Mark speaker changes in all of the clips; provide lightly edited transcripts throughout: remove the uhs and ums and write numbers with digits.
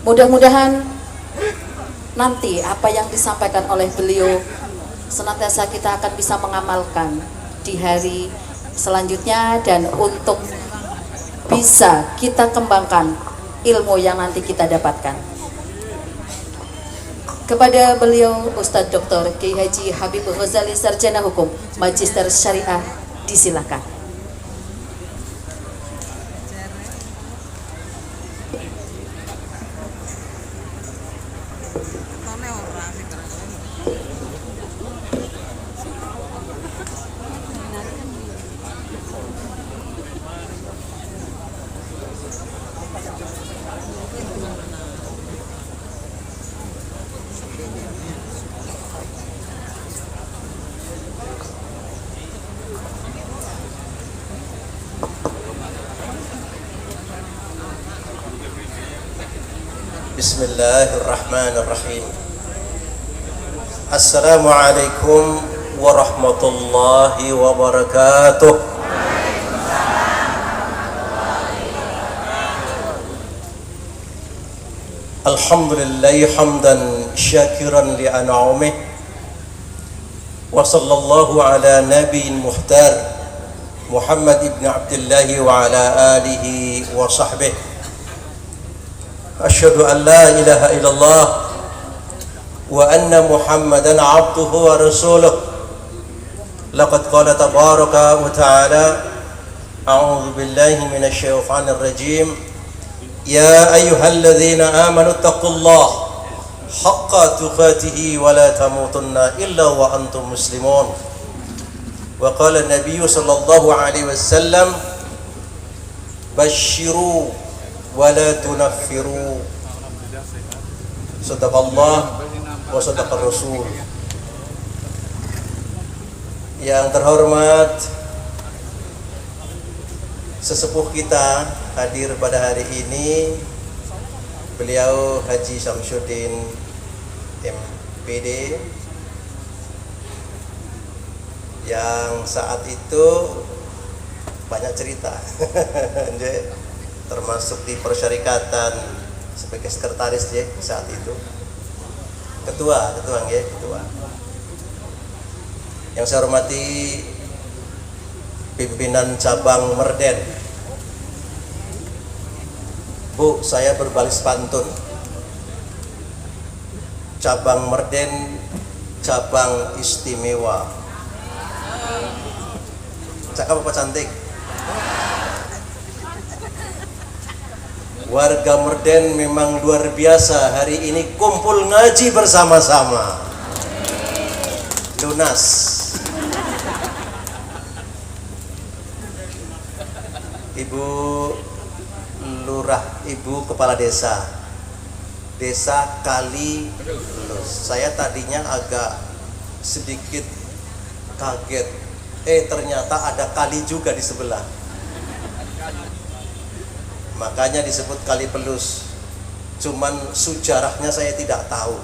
Speaker 1: Mudah-mudahan nanti apa yang disampaikan oleh beliau senantiasa kita akan bisa mengamalkan di hari selanjutnya, dan untuk bisa kita kembangkan ilmu yang nanti kita dapatkan. Kepada beliau Ustadz Dr. Kiai Haji Habib Ghazali Sarjana Hukum Magister Syariah, disilakan.
Speaker 2: Bismillahirrahmanirrahim. Assalamualaikum warahmatullahi wabarakatuh. Alhamdulillahi hamdan syakiran li an'amih, wa sallallahu ala nabiyyin muhtar Muhammad ibn Abdullah wa ala alihi wa sahbihi. Asyhadu an la ilaha illallah wa anna Muhammadan abduhu wa rasuluh. Laqad qala tabaraka wa ta'ala, a'udzu billahi minasy syaithanir rajim. Ya ayyuhalladzina amanu taqullaha haqqa tuqatih wa la tamutunna illa wa antum muslimun. Wa qala an-nabiy sallallahu alaihi wasallam, basyiru wala tunaffiru. Sadaqallah wa sadaqar rasul. Yang terhormat sesepuh kita hadir pada hari ini, beliau Haji Syamsuddin MPD, yang saat itu banyak cerita termasuk di persyarikatan sebagai sekretaris ya saat itu, ketua. Yang saya hormati pimpinan cabang Merden. Bu, saya berbalis pantun. Cabang Merden, cabang istimewa. Cakap apa cantik? Warga Merden memang luar biasa. Hari ini kumpul ngaji bersama-sama. Lunas. Ibu Lurah, Ibu Kepala Desa Kali Pelus. Saya tadinya agak sedikit kaget. Ternyata ada kali juga di sebelah. Makanya disebut Kali Pelus. Cuman sejarahnya saya tidak tahu.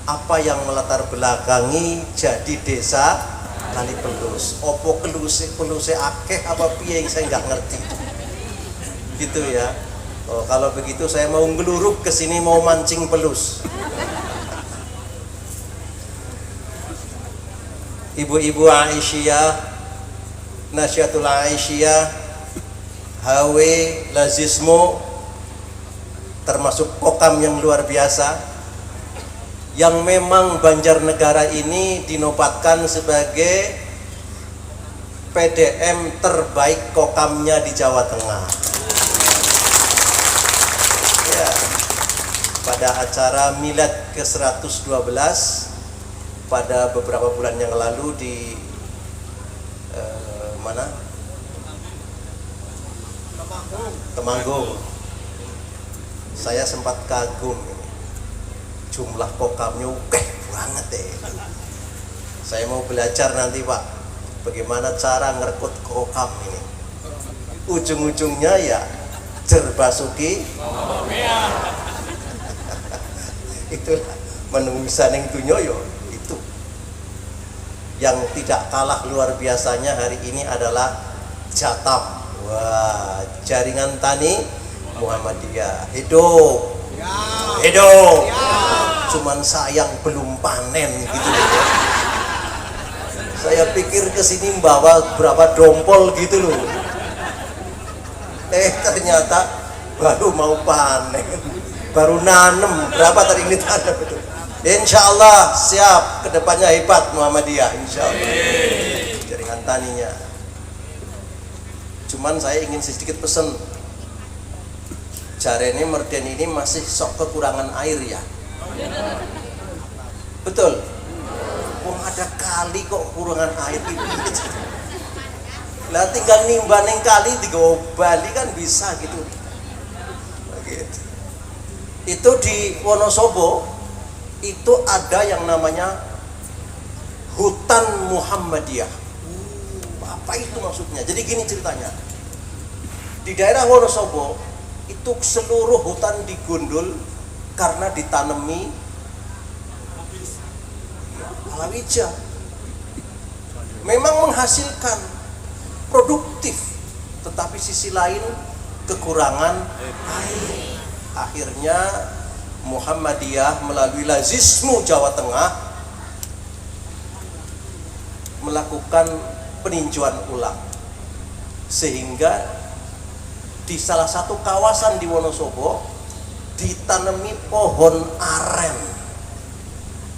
Speaker 2: Apa yang melatar belakangi jadi desa Kali Pelus? Opo peluse akeh apa piye, saya nggak ngerti. Gitu ya. Oh, kalau begitu saya mau ngeluruk ke sini, mau mancing pelus. Ibu-ibu Aisyah, Nasyatul Aisyah, HW Lazismo, termasuk kokam yang luar biasa, yang memang Banjarnegara ini dinobatkan sebagai PDM terbaik kokamnya di Jawa Tengah. Ya, pada acara Milad ke-112 pada beberapa bulan yang lalu di mana? Temanggung. Saya sempat kagum ini. Jumlah kokamnya banget deh. Saya mau belajar nanti Pak, bagaimana cara ngerekut kokam ini. Ujung-ujungnya ya Jerbasuki. Itulah menungsa ning dunya yo itu. Yang tidak kalah luar biasanya hari ini adalah Jatam. Wah, jaringan tani Muhammadiyah hidup. Hidup. Cuman sayang belum panen gitu. Saya pikir kesini bawa berapa dompol gitu loh. Ternyata baru mau panen, baru nanem. Berapa tadi ini tanam itu? Insya Allah siap, kedepannya hebat Muhammadiyah, insya Allah. Jaringan taninya. Cuman saya ingin sedikit pesen. Jarene Merden ini masih sok kekurangan air ya. Betul. Wong ada kali kok kurangan air ini. Lah tinggal nimbang ning kali digawa Bali kan bisa gitu. Begitu. Itu di Wonosobo itu ada yang namanya hutan Muhammadiyah. Apa itu maksudnya? Jadi gini ceritanya. Di daerah Wonosobo itu seluruh hutan digundul karena ditanami palawija. Memang menghasilkan, produktif, tetapi sisi lain kekurangan air. Akhirnya Muhammadiyah melalui Lazismu Jawa Tengah melakukan peninjauan ulang, sehingga di salah satu kawasan di Wonosobo ditanami pohon aren.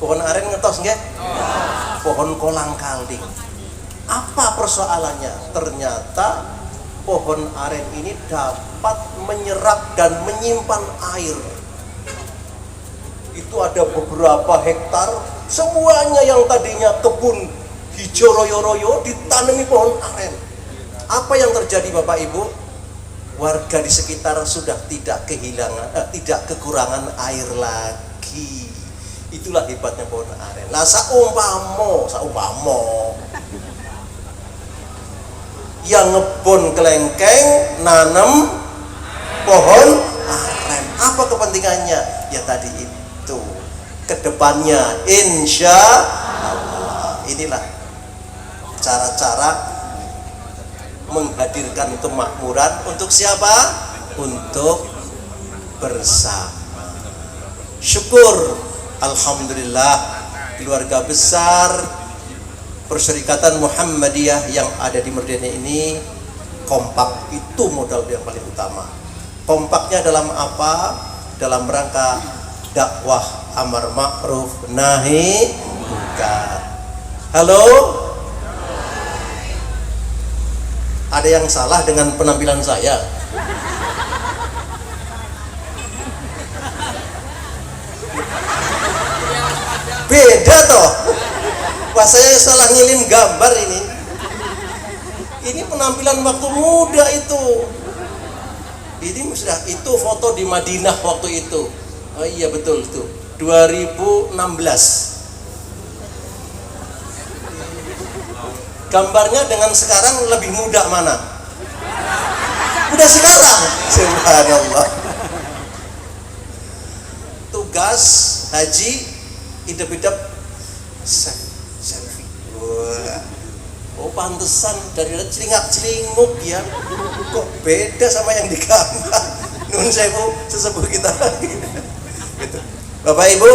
Speaker 2: Pohon aren ngetos nggih? Pohon kolang-kaling. Apa persoalannya? Ternyata pohon aren ini dapat menyerap dan menyimpan air. Itu ada beberapa hektar, semuanya yang tadinya kebun hijau royo-royo ditanami pohon aren. Apa yang terjadi Bapak Ibu? Warga di sekitar sudah tidak kekurangan air lagi. Itulah hebatnya pohon aren. Lah saumpamo yang ngebon kelengkeng nanam pohon aren. Apa kepentingannya? Ya tadi itu. Kedepannya insya Allah. Inilah cara-cara menghadirkan kemakmuran untuk siapa? Untuk bersama. Syukur, alhamdulillah, keluarga besar Perserikatan Muhammadiyah yang ada di Merdeni ini kompak. Itu modal yang paling utama. Kompaknya dalam apa? Dalam rangka dakwah amar ma'ruf nahi munkar. Halo? Ada yang salah dengan penampilan saya? Beda toh. Wah, saya salah ngirim gambar ini. Ini penampilan waktu muda itu. Ini sudah itu foto di Madinah waktu itu. Oh iya betul itu. 2016. Gambarnya dengan sekarang lebih muda mana? Udah sekarang. Subhanallah. Tugas haji idep-idep selfie. Wah. Oh pantesan dari celingak-celinguk ya. Kok beda sama yang di gambar. Nun sewu sesepuh kita lagi. Gitu. Bapak Ibu,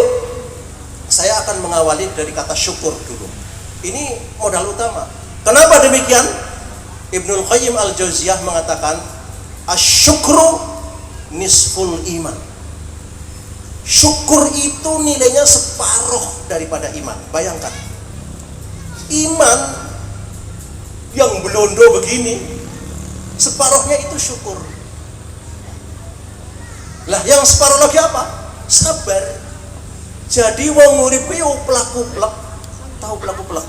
Speaker 2: saya akan mengawali dari kata syukur dulu. Ini modal utama. Kenapa demikian? Ibnul Qayyim al-Jauziyah mengatakan asyukru nisful iman. Syukur itu nilainya separuh daripada iman. Bayangkan, iman yang belondo begini, separuhnya itu syukur. Lah yang separuh lagi apa? Sabar. Jadi wong urip yo pelaku-plek. Tahu pelaku-plek?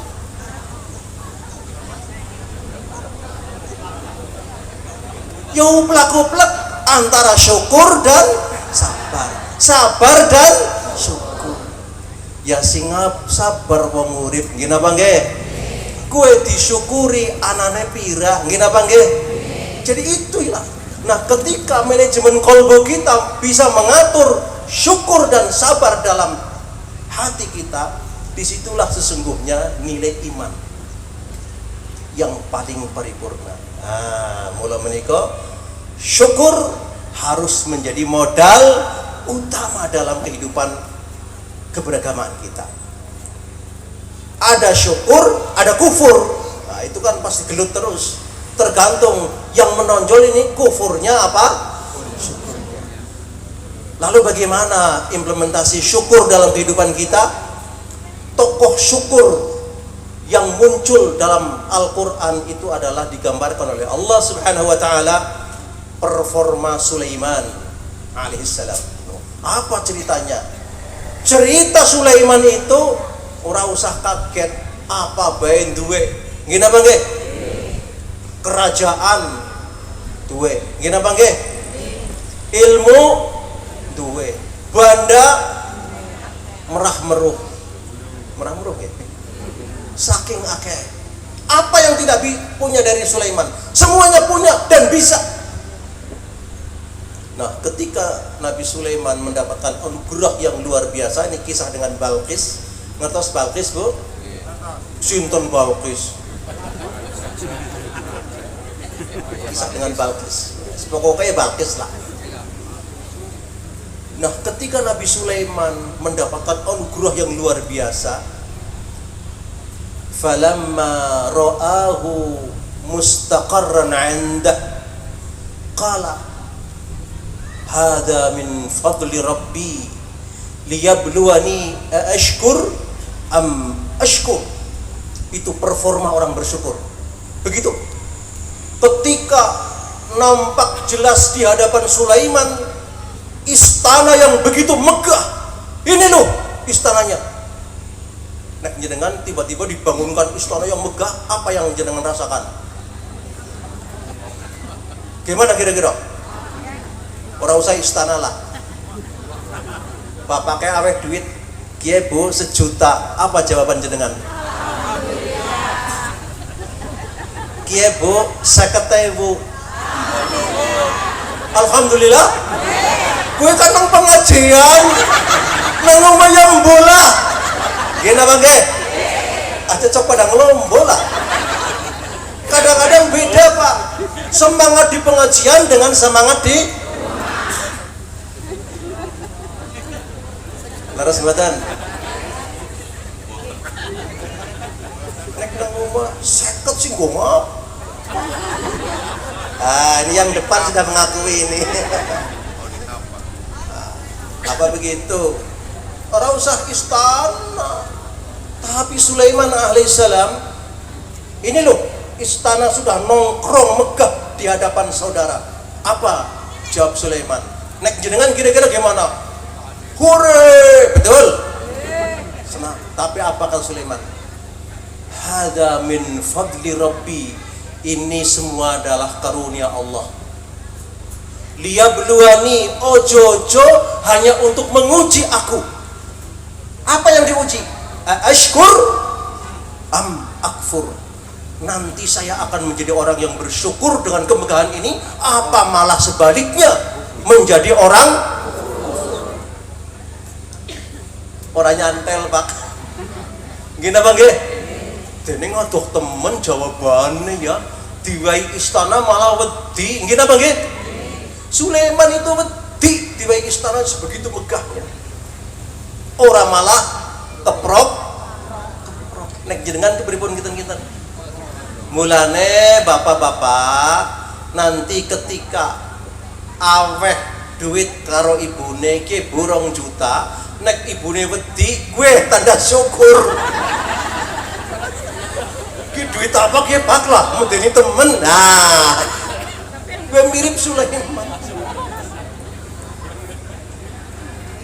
Speaker 2: Yo pelaku-plek antara syukur dan sabar. Sabar dan syukur. Ya singap sabar wong urip nggih napa nggih? Kue disyukuri anane pira nggih napa nggih? Jadi itulah. Nah, ketika manajemen kolbu kita bisa mengatur syukur dan sabar dalam hati kita, disitulah sesungguhnya nilai iman yang paling paripurna. Nah, mula menika syukur harus menjadi modal utama dalam kehidupan keberagamaan kita. Ada syukur, ada kufur. Nah, itu kan pasti gelut terus. Tergantung yang menonjol ini kufurnya apa? Syukurnya. Lalu bagaimana implementasi syukur dalam kehidupan kita? Tokoh syukur yang muncul dalam Al-Quran itu adalah digambarkan oleh Allah Subhanahu wa ta'ala, performa Sulaiman alaihissalam. Apa ceritanya? Cerita Sulaiman itu ora usah kaget, apa bae duwe. Nggih napa nggih? Kerajaan duwe. Nggih napa nggih? Ilmu duwe. Banda merah-meruh. Merah-meruh nggih. Saking akeh. Apa yang tidak punya dari Sulaiman? Semuanya punya dan bisa. Nah, ketika Nabi Sulaiman mendapatkan anugerah yang luar biasa, ini kisah dengan Balqis. Ngertos Balqis, Bu? Sinten Balqis? Kisah dengan Balqis. Pokoknya Balqis lah. Nah, ketika Nabi Sulaiman mendapatkan anugerah yang luar biasa, falamma ra'ahu mustaqarran 'indah qala hada min fadli rabbi liyabluwani ashkur am ashkur. Itu performa orang bersyukur. Begitu. Ketika nampak jelas di hadapan Sulaiman istana yang begitu megah. Ini loh istananya. Nah, jenengan tiba-tiba dibangunkan istana yang megah, apa yang jenengan rasakan? Gimana kira-kira? Ora usah istana lah. Bapaknya aweh duit, kiye Bu 1 juta. Apa jawaban jenengan? Kiye Bu 50.000. Alhamdulillah. Gue kan nang pengajian, nang lumayan bola. Gini apa nggih? Aja cok pada ngelombo lah. Kadang-kadang beda Pak, semangat di pengajian dengan semangat di laras buatan. Nek nang omah 50 sing ngomong. Ah, ini yang depan sudah mengakui ini. Apa begitu? Orang usah istana. Tapi Sulaiman alaihissalam, ini loh, istana sudah nongkrong megah di hadapan saudara. Apa jawab Sulaiman? Nek jenengan kira-kira gimana? Hore, betul? Senang. Tapi apa kata Sulaiman? Hada min fadli rabbi. Ini semua adalah karunia Allah. Liyabluwani, ojo-ojo hanya untuk menguji aku. Apa yang diuji? Ashkur am akfur. Nanti saya akan menjadi orang yang bersyukur dengan kemegahan ini, apa malah sebaliknya menjadi orang nyantel Pak. Gini Bang nggih? Dene ngaduh temen jawabannya ya, diwai istana malah wedi. Gini Bang nggih? Sulaiman itu wedi diwai istana sebegitu megahnya. Orang malah keprok. Nek jenengan kepripun kinten-kinten. Mulane bapak-bapak, nanti ketika aweh duit karo ibune ki 2 juta, nek ibune wedi, gue tanda syukur. Ki duit apa ki Pak lah, medeni temen. Nah, gue mirip Sulaiman.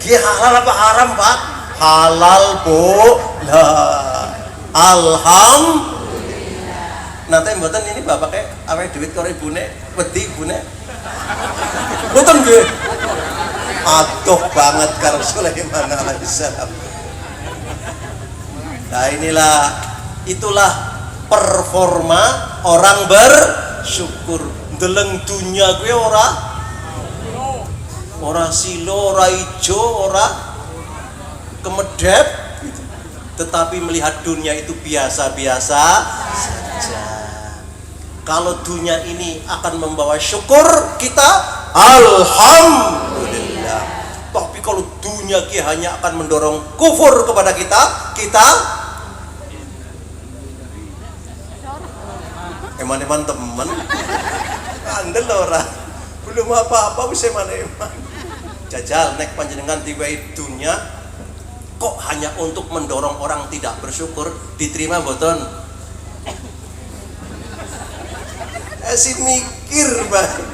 Speaker 2: Ki halal apa haram Pak? Halal Bu. Lah, alhamdulillah. Nanti mboten ini bapaknya awake duit karo ibune, wedi ibune. Mboten nggih. Atuh banget karo Sulaiman alaihissalam. Nah, itulah performa orang bersyukur. Deleng dunya gue ora silo, ora ijo, ora kemedep, tetapi melihat dunia itu biasa-biasa saja. Kalau dunia ini akan membawa syukur kita, alhamdulillah. Tapi kalau dunia ki hanya akan mendorong kufur kepada kita eman-eman temen andel ora belum apa-apa wis eman-eman jajal nek panjenengan diwai dunia kok hanya untuk mendorong orang tidak bersyukur, diterima mboten? Si mikir Bang.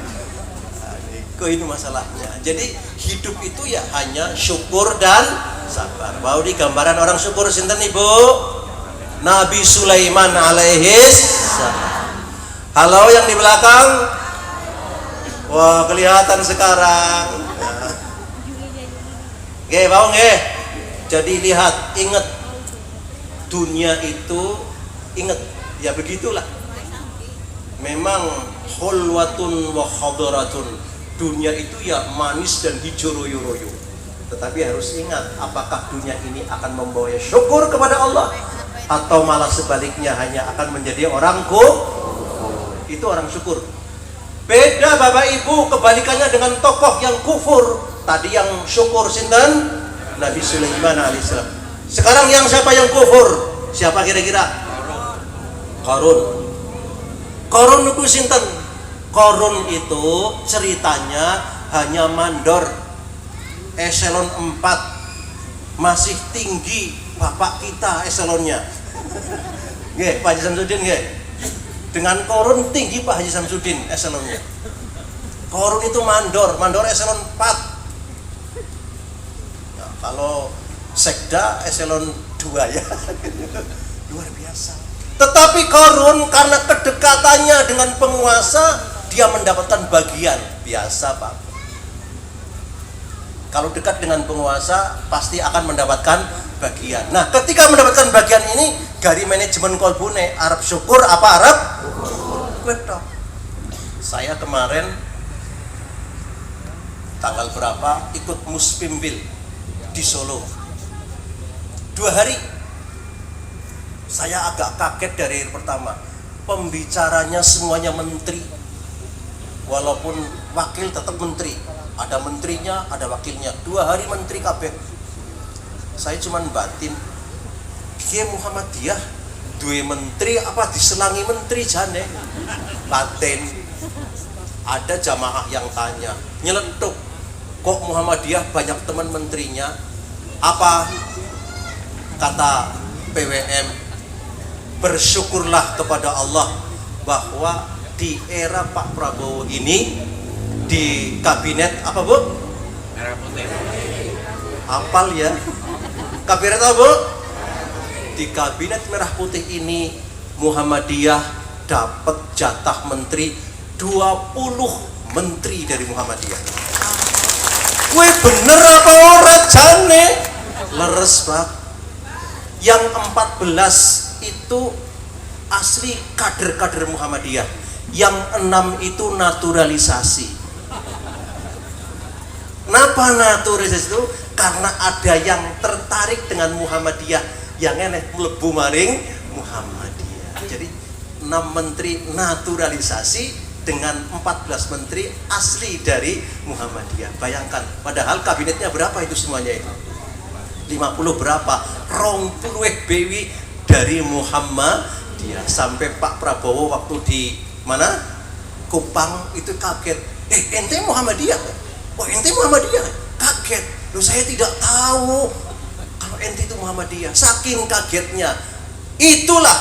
Speaker 2: Kok ini masalahnya. Jadi hidup itu ya hanya syukur dan sabar. Mau di gambaran orang syukur sinten Ibu? Nabi Sulaiman alaihis salam. Halo yang di belakang. Wah, kelihatan sekarang. Nggih, mau nggih. Jadi lihat, ingat dunia itu ingat ya begitulah. Memang hulwatun wa hadaratun. Dunia itu ya manis dan hijau royo-royo. Tetapi harus ingat, apakah dunia ini akan membawa syukur kepada Allah atau malah sebaliknya hanya akan menjadi orang kufur. Itu orang syukur. Beda Bapak Ibu kebalikannya dengan tokoh yang kufur. Tadi yang syukur sinten? Nabi Sulaiman alaihissalam. Sekarang yang siapa yang kufur? Siapa kira-kira? Qarun. Qarun itu sinten? Qarun itu ceritanya hanya mandor eselon 4, masih tinggi bapak kita eselonnya. Nggih, Pak Haji Samsudin nggih. Dengan Qarun tinggi Pak Haji Samsudin eselonnya. Qarun itu mandor eselon 4. Nah, kalau sekda eselon 2 ya. Luar biasa. Tetapi Qarun karena kedekatannya dengan penguasa, dia mendapatkan bagian biasa Pak. Kalau dekat dengan penguasa pasti akan mendapatkan bagian. Nah, ketika mendapatkan bagian ini dari manajemen kolbune Arab syukur apa Arab? Betul. Saya kemarin tanggal berapa ikut Muspimbil di Solo 2 hari. Saya agak kaget dari hari pertama. Pembicaranya semuanya menteri. Walaupun wakil tetap menteri, ada menterinya, ada wakilnya. 2 hari menteri kabeh. Saya cuman batin, Kiai Muhammadiyah duwe menteri apa diselangi menteri jane? Batin. Ada jamaah yang tanya, nyeletuk, kok Muhammadiyah banyak teman menterinya? Apa kata PWM? Bersyukurlah kepada Allah bahwa di era Pak Prabowo ini di kabinet apa Bu? Merah putih. Apal ya? Kabinet apa Bu? Di kabinet merah putih ini Muhammadiyah dapat jatah menteri 20 menteri dari Muhammadiyah. Weh bener apa ora jane? Leres Pak. Yang 14 itu asli kader-kader Muhammadiyah. Yang 6 itu naturalisasi. Kenapa naturalisasi itu? Karena ada yang tertarik dengan Muhammadiyah, yang enek mlebu maring Muhammadiyah. Jadi 6 menteri naturalisasi dengan 14 menteri asli dari Muhammadiyah. Bayangkan, padahal kabinetnya berapa itu semuanya itu? 50 berapa? 20 BW dari Muhammadiyah. Sampai Pak Prabowo waktu di mana? Kupang itu kaget. Ente Muhammadiyah? Wah ente Muhammadiyah? Kaget. Loh saya tidak tahu kalau ente itu Muhammadiyah. Saking kagetnya. Itulah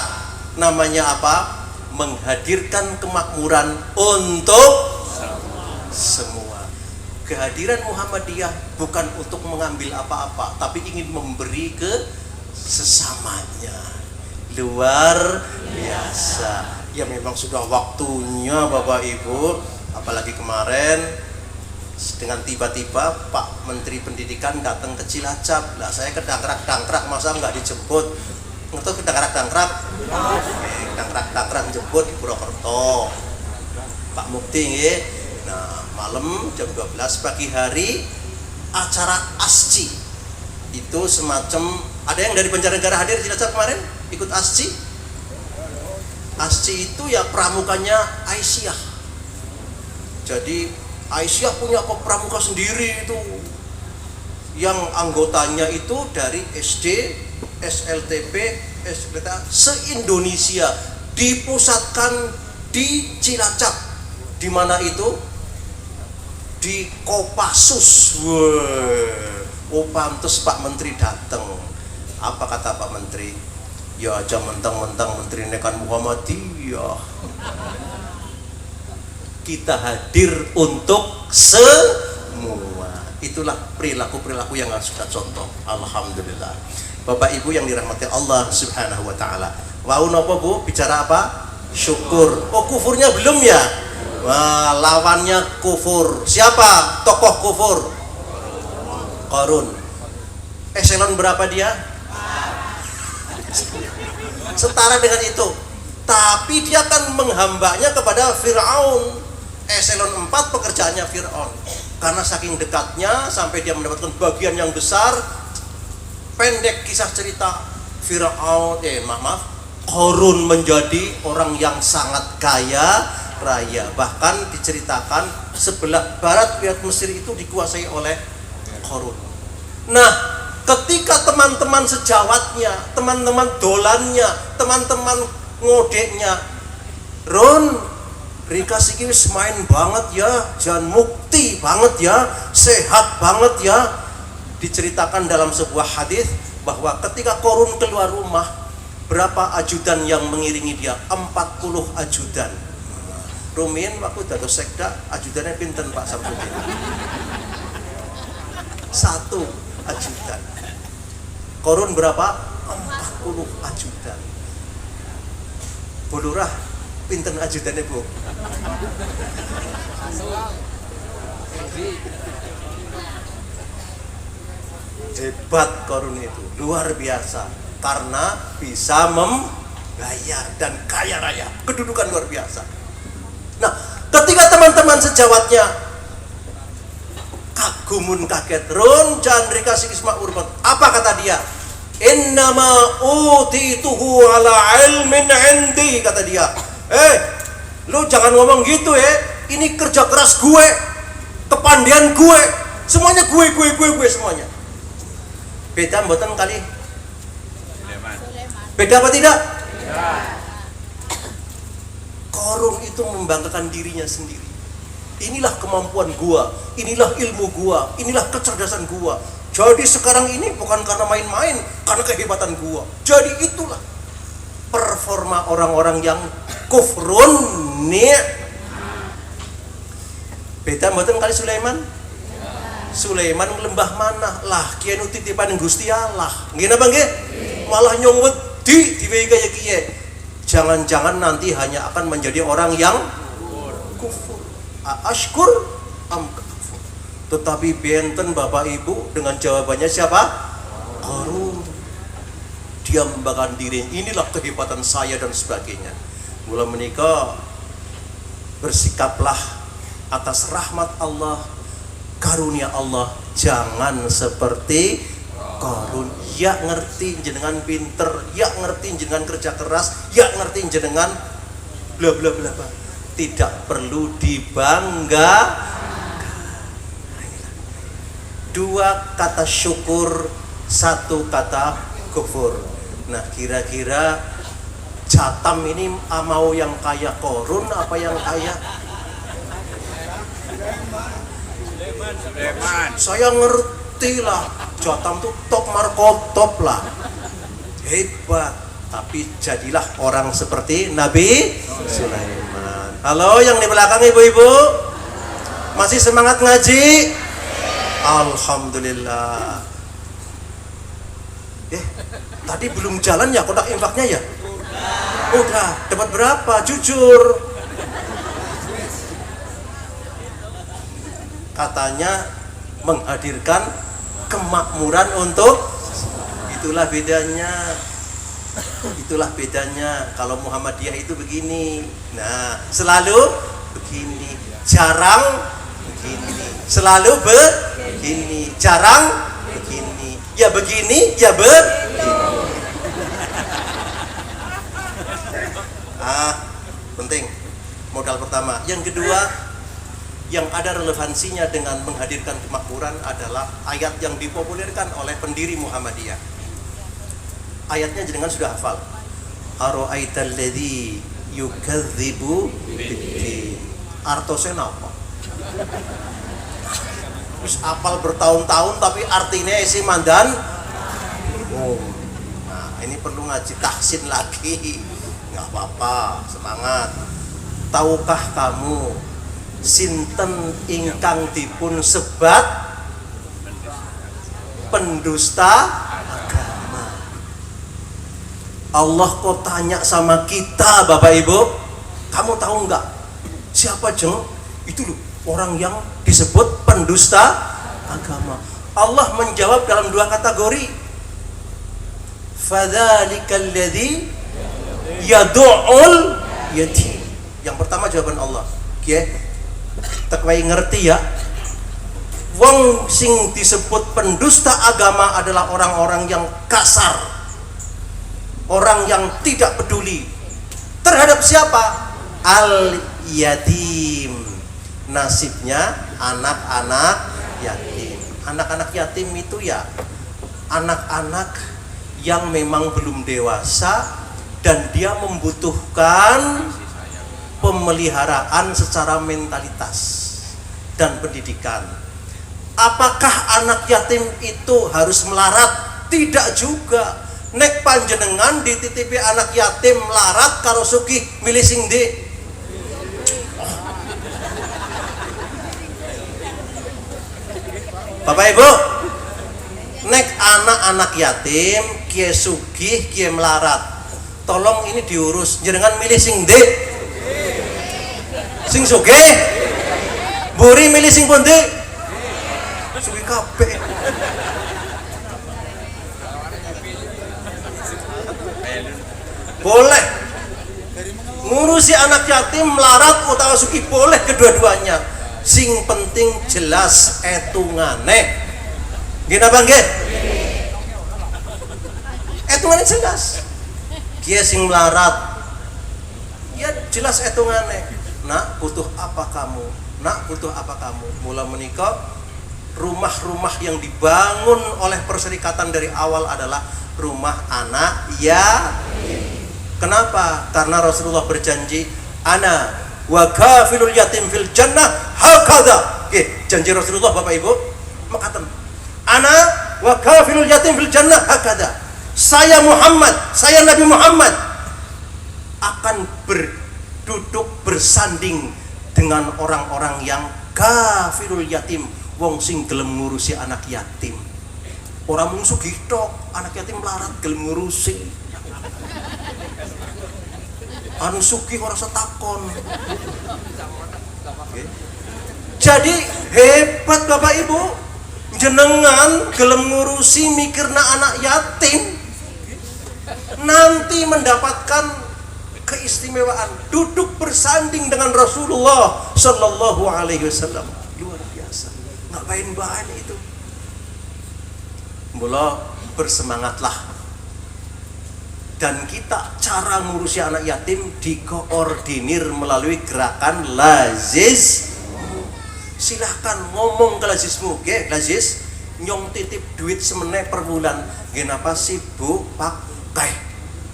Speaker 2: namanya apa? Menghadirkan kemakmuran untuk semua. Kehadiran Muhammadiyah bukan untuk mengambil apa-apa, tapi ingin memberi ke sesamanya. Luar biasa. Ya memang sudah waktunya Bapak Ibu. Apalagi kemarin dengan tiba-tiba Pak Menteri Pendidikan datang ke Cilacap. Lah saya ke dangkrak masa nggak dijemput? Ngerti ke dangkrak? Dangkrak jemput di Purwokerto. Pak Mukti nggih. Nah, malam jam 12 pagi hari acara ASCI. Itu semacam, ada yang dari Banjarnegara hadir di Cilacap kemarin ikut ASCI. ASCI itu ya pramukanya Aisyah. Jadi Aisyah punya pramuka sendiri itu, yang anggotanya itu dari SD, SLTP, SLTA se-Indonesia, dipusatkan di Cilacap. Di mana itu? Di Kopassus. Oh pantes Pak Menteri datang. Apa kata Pak Menteri? Ya aja mentang-mentang Menteri Nekan Muhammadiyah. Kita hadir untuk semua. Itulah perilaku-perilaku yang harus kita contoh. Alhamdulillah. Bapak Ibu yang dirahmati Allah Subhanahu wa taala. Wau napa Bu? Bicara apa? Syukur. Oh, kufurnya belum ya? Wah, lawannya kufur. Siapa tokoh kufur? Qarun. Eselon berapa dia? Setara dengan itu. Tapi dia kan menghambanya kepada Fir'aun. Eselon 4 pekerjaannya Fir'aun. Karena saking dekatnya sampai dia mendapatkan bagian yang besar. Pendek kisah cerita, Fir'aun, Qarun menjadi orang yang sangat kaya raya. Bahkan diceritakan sebelah barat wilayah Mesir itu dikuasai oleh Qarun. Nah, ketika teman-teman sejawatnya, teman-teman dolannya, teman-teman ngodeknya, Ron, Rika siki wis main banget ya, jan mukti banget ya, sehat banget ya. Diceritakan dalam sebuah hadis bahwa ketika Qarun keluar rumah, berapa ajudan yang mengiringi dia? 40 ajudan. Rumin waktu dados sekda, ajudannya pinten Pak Samsudin? 1 ajudan. Qarun berapa? 40 ajudan. Bu Lurah, pinten ajudannya Bu? Hebat Qarun itu, luar biasa, karena bisa membayar dan kaya raya, kedudukan luar biasa. Nah, ketika teman-teman sejawatnya kagumun kaget, Ron jan rika sikisma urban, apa kata dia? Innama utituhu ala ilmin indi, kata dia. Lu jangan ngomong gitu ya, ini kerja keras gue, kepandian gue, semuanya gue semuanya. Beda mboten kali? Beda apa tidak? Qarun itu membanggakan dirinya sendiri. Inilah kemampuan gua, inilah ilmu gua, inilah kecerdasan gua. Jadi sekarang ini bukan karena main-main, karena kehebatan gua. Jadi itulah performa orang-orang yang kufrun ni'. Beda mboten kali Sulaiman? Sulaiman lembah mana lah kian titipan Gusti Allah. Nggih napa nggih? Malah nyong wedi diwehi kaya kiye. Jangan-jangan nanti hanya akan menjadi orang yang kufur. Ashkur am kafur. Tetapi benten Bapak Ibu dengan jawabannya siapa? Qarun. Dia membanggakan diri. Inilah kehebatan saya dan sebagainya. Mula menikah bersikaplah atas rahmat Allah, karunia Allah, jangan seperti Qarun. Ya ngerti jenengan pinter, ya ngerti jenengan kerja keras, ya ngerti jenengan bla bla bla bla. Tidak perlu dibangga. 2 kata syukur, 1 kata kufur. Nah, kira-kira Jatam ini mau yang kaya Qarun apa yang kaya? Saya ngerti lah, Jatam tuh top markotop lah, hebat. Tapi jadilah orang seperti Nabi Sulaiman. Halo yang di belakang ibu-ibu, masih semangat ngaji? Alhamdulillah. Tadi belum jalan ya kotak infaknya ya? Udah, dapat berapa? Jujur. Katanya menghadirkan kemakmuran untuk, itulah bedanya kalau Muhammadiyah itu begini. Nah, selalu begini, jarang begini, selalu begini, jarang begini, ya begini, ya begini. Penting modal pertama. Yang kedua, yang ada relevansinya dengan menghadirkan kemakmuran adalah ayat yang dipopulerkan oleh pendiri Muhammadiyah. Ayatnya jenengan sudah hafal. Ara'aital ladzi yukadzibu biddin. Artosnya napa? Wis hafal bertahun-tahun tapi artinya isi mandan. Oh. Nah, ini perlu ngaji tahsin lagi. Enggak apa-apa, semangat. Tahukah kamu sinten ingkang dipun sebat pendusta agama? Allah kok tanya sama kita, Bapak Ibu, kamu tahu nggak siapa jeng? Itu loh orang yang disebut pendusta agama. Allah menjawab dalam dua kategori. Fadzalikal ladzi yad'ul yatim. Yang pertama jawaban Allah. Nggih. Tekwai ngerti ya. Wong sing disebut pendusta agama adalah orang-orang yang kasar. Orang yang tidak peduli terhadap siapa? Al yatim. Nasibnya anak-anak yatim. Anak-anak yatim itu ya anak-anak yang memang belum dewasa dan dia membutuhkan pemeliharaan secara mentalitas dan pendidikan. Apakah anak yatim itu harus melarat? Tidak juga. Nek panjenengan dititipi anak yatim melarat karo sugih milih sing ndi? Bapak Ibu, nek anak-anak yatim kie sugih kie melarat, tolong ini diurus. Jenengan milih sing ndi? Sing sugih? Buri milih sing pundi? Sugih kabeh. Boleh ngurusi anak yatim melarat utawa sugih, boleh kedua-duanya. Sing penting jelas etungane. Nggih napa nggih? Etungane jelas. Kiye sing melarat ya jelas etungane. Nak butuh apa kamu? Nak butuh apa kamu? Mula menikah rumah-rumah yang dibangun oleh perserikatan dari awal adalah rumah anak yatim. Kenapa? Karena Rasulullah berjanji, ana wa kafilul yatim fil jannah hakadha. Oke, janji Rasulullah Bapak Ibu makaten. Ana wa kafilul yatim fil jannah hakadha. Saya Muhammad, saya Nabi Muhammad akan duduk bersanding dengan orang-orang yang kafirul yatim, wong sing gelem ngurusi anak yatim. Orang mung sugih tok, anak yatim melarat gelem ngurusi. Anu sugih ora setakon. Okay. Jadi hebat Bapak Ibu, jenengan gelem ngurusi mikirna anak yatim, nanti mendapatkan keistimewaan duduk bersanding dengan Rasulullah Sallallahu Alaihi Wasallam. Luar biasa. Ngapain bahan itu? Mula bersemangatlah. Dan kita cara ngurusi anak yatim dikoordinir melalui gerakan Laziz. Silahkan ngomong ke Lazizmu, ge Laziz, nyong titip duit semeneh per bulan. Kenapa sih Bu, Pak? Kayak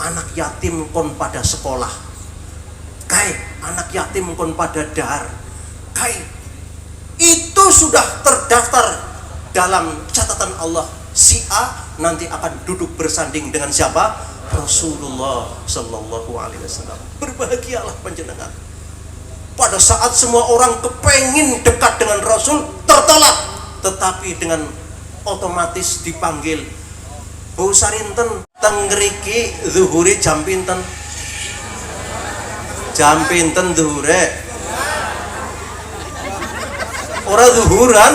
Speaker 2: anak yatim kon pada sekolah, kayak anak yatim kon pada dahar, kayak itu sudah terdaftar dalam catatan Allah. Si A nanti akan duduk bersanding dengan siapa? Rasulullah Sallallahu Alaihi Wasallam. Berbahagialah panjenengan. Pada saat semua orang kepengin dekat dengan Rasul tertolak, tetapi dengan otomatis dipanggil, Bu sarinten teng ngriki zuhuri jam pinten? Jam pinten zuhure? Ora zuhuran?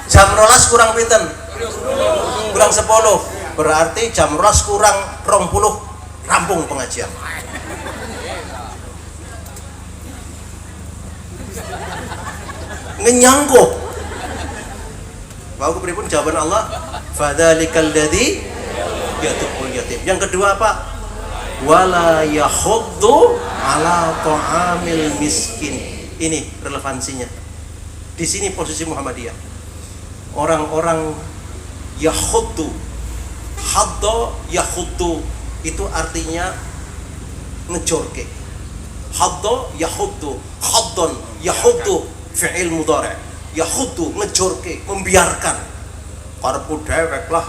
Speaker 2: Jam 12 kurang pinten? Kurang 10. Berarti jam 12 kurang 20 rampung pengajian. Ngenyangko. Mau kepripun jawaban Allah? Fadzalikal ladzi yad'ul yatim. Yang kedua apa? wala yahuddu ala ta'amil miskin. Ini relevansinya. Di sini posisi Muhammadiyah. Orang-orang yahuddu, hadda yahuddu itu artinya ngejorke. Hadda yahuddu, haddon yahuddu fi'il mudhari'. Yahuddu ngejorke, membiarkan. Karepku dhewek lah.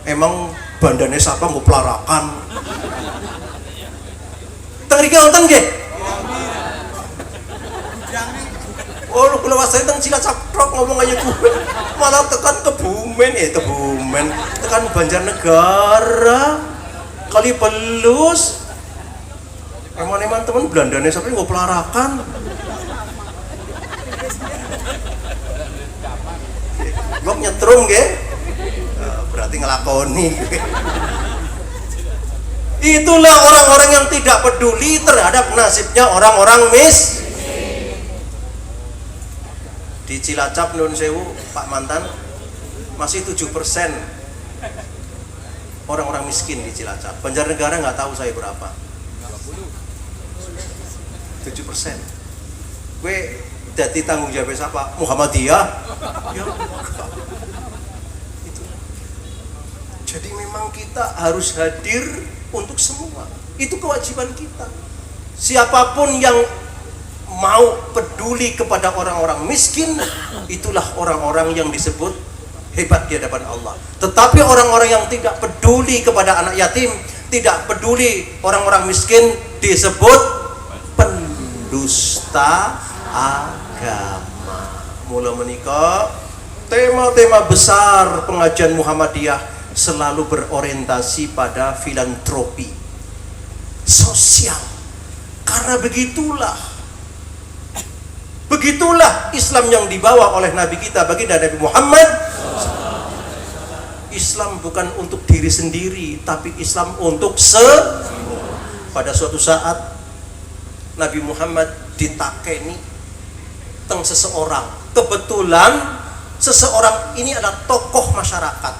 Speaker 2: Emang bandane sapa nggo pelarakan. Teng mriki wonten nggih? Oh, kula wasane teng Cilacap ngomong aja kuwi. Malah tekan Kebumen, tekan Banjarnegara. Kali Pelus. Emang temen Belandane sampe nggo pelarakan. Gua nyetrum nggih. Berarti ngelakoni. Itulah orang-orang yang tidak peduli terhadap nasibnya orang-orang di Cilacap Nun Sewu, Pak Mantan, masih 7% orang-orang miskin di Cilacap. Banjarnegara nggak tahu saya berapa. 7%. Gue jadi tanggung jawab siapa? Muhammadiyah. Ya, itu. Jadi memang kita harus hadir untuk semua. Itu kewajiban kita. Siapapun yang mau peduli kepada orang-orang miskin, itulah orang-orang yang disebut hebat di hadapan Allah. Tetapi orang-orang yang tidak peduli kepada anak yatim, tidak peduli orang-orang miskin, disebut pendusta agama. Mula menika tema-tema besar pengajian Muhammadiyah selalu berorientasi pada filantropi sosial. Karena begitulah Islam yang dibawa oleh Nabi kita, baginda Nabi Muhammad. Islam bukan untuk diri sendiri, tapi Islam untuk semua. Pada suatu saat Nabi Muhammad ditakeni teng seseorang. Kebetulan seseorang ini adalah tokoh masyarakat.